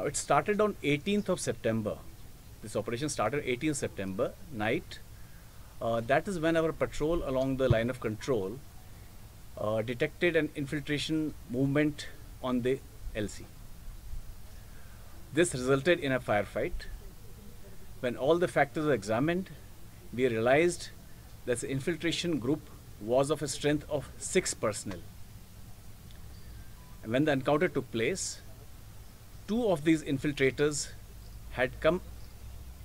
Now it started on 18th of September. This operation started 18th September night. That is when our patrol along the line of control detected an infiltration movement on the LC. This resulted in a firefight. When all the factors were examined, we realized that the infiltration group was of a strength of 6 personnel. And when the encounter took place, 2 of these infiltrators had come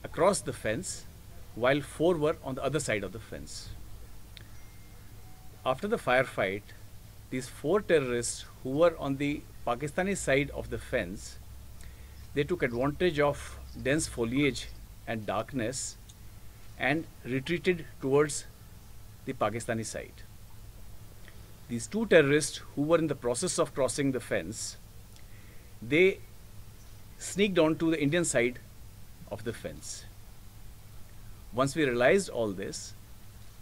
across the fence while 4 were on the other side of the fence. After the firefight, these 4 terrorists who were on the Pakistani side of the fence, they took advantage of dense foliage and darkness and retreated towards the Pakistani side. These 2 terrorists who were in the process of crossing the fence, they sneaked onto the Indian side of the fence. Once we realized all this,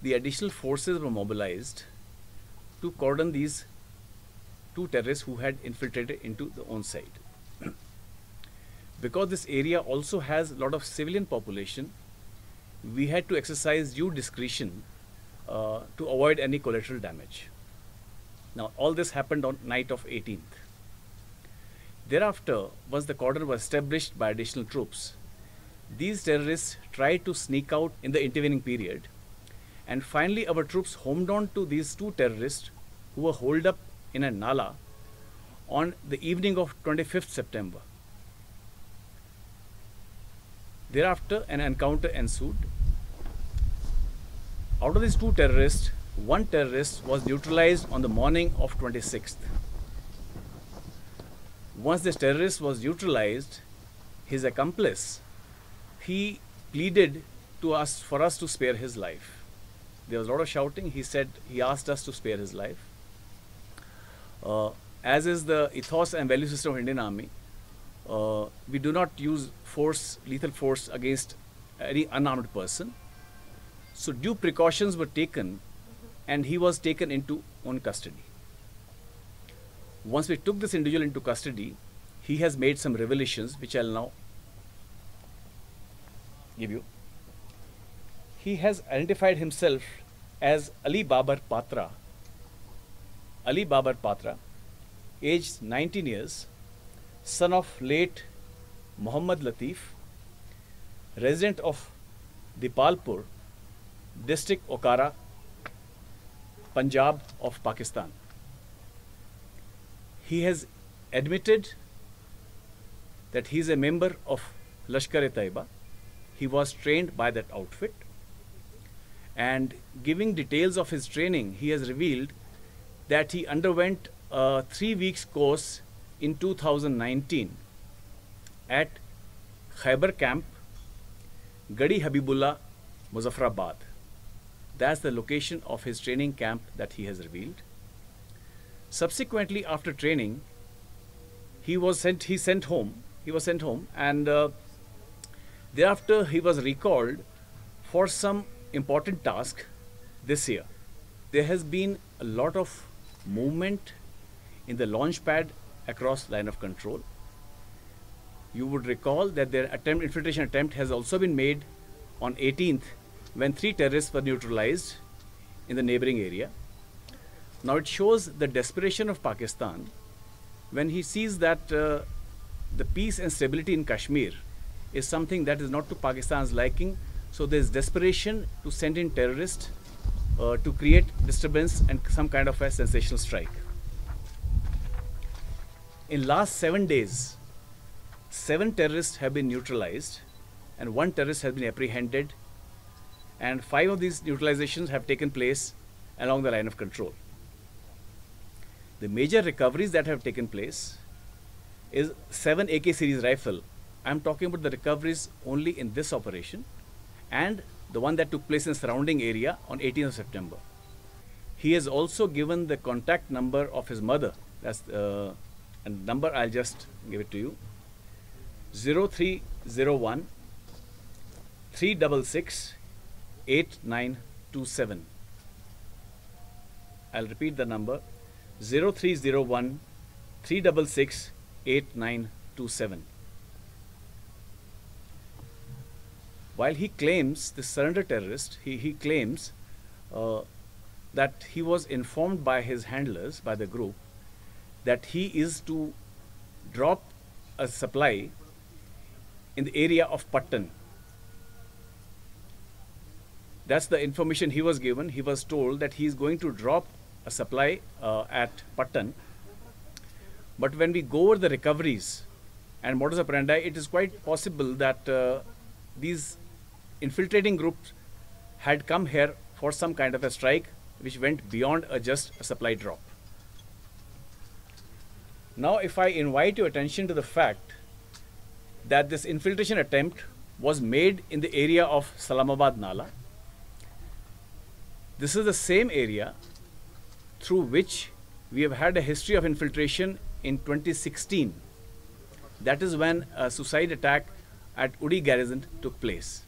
the additional forces were mobilized to cordon these 2 terrorists who had infiltrated into the own side. Because this area also has a lot of civilian population, we had to exercise due discretion to avoid any collateral damage. Now, all this happened on night of 18th. Thereafter, once the cordon was established by additional troops, these terrorists tried to sneak out in the intervening period, and finally our troops homed on to these 2 terrorists who were holed up in a nala on the evening of 25th September. Thereafter, an encounter ensued. Out of these 2 terrorists, 1 terrorist was neutralized on the morning of 26th. Once this terrorist was neutralized, his accomplice, he pleaded to us for us to spare his life. There was a lot of shouting. He asked us to spare his life. As is the ethos and value system of Indian Army, we do not use force, lethal force against any unarmed person. So due precautions were taken and he was taken into own custody. Once we took this individual into custody, he has made some revelations which I'll now give you. He has identified himself as Ali Babar Patra. Ali Babar Patra, aged 19 years, son of late Muhammad Latif, resident of Dipalpur, district Okara, Punjab of Pakistan. He has admitted that he is a member of Lashkar-e-Taiba. He was trained by that outfit, and giving details of his training, he has revealed that he underwent a 3 weeks course in 2019 at Khyber camp, Gadi Habibullah, Muzaffarabad. That's the location of his training camp that he has revealed. Subsequently, after training, he was sent home, and thereafter he was recalled for some important task this year. There has been a lot of movement in the launch pad across line of control. You would recall that their infiltration attempt has also been made on 18th when 3 terrorists were neutralized in the neighboring area. Now it shows the desperation of Pakistan when he sees that the peace and stability in Kashmir is something that is not to Pakistan's liking. So there is desperation to send in terrorists to create disturbance and some kind of a sensational strike. In last 7 days, 7 terrorists have been neutralized and 1 terrorist has been apprehended, and 5 of these neutralizations have taken place along the line of control. The major recoveries that have taken place is 7 AK series rifle. I'm talking about the recoveries only in this operation and the one that took place in surrounding area on 18th of September. He has also given the contact number of his mother. That's a number, I'll just give it to you. 0301 366 8927. I'll repeat the number. 0301 366 8927. While he claims, the surrender terrorist, he claims uh, that he was informed by his handlers, by the group, that he is to drop a supply in the area of Patan. That's the information he was given. He was told that he is going to drop a supply at Patan. But when we go over the recoveries and modus operandi, it is quite possible that these infiltrating groups had come here for some kind of a strike which went beyond just a supply drop. Now, if I invite your attention to the fact that this infiltration attempt was made in the area of Salamabad Nala, this is the same area through which we have had a history of infiltration in 2016. That is when a suicide attack at Uri garrison took place.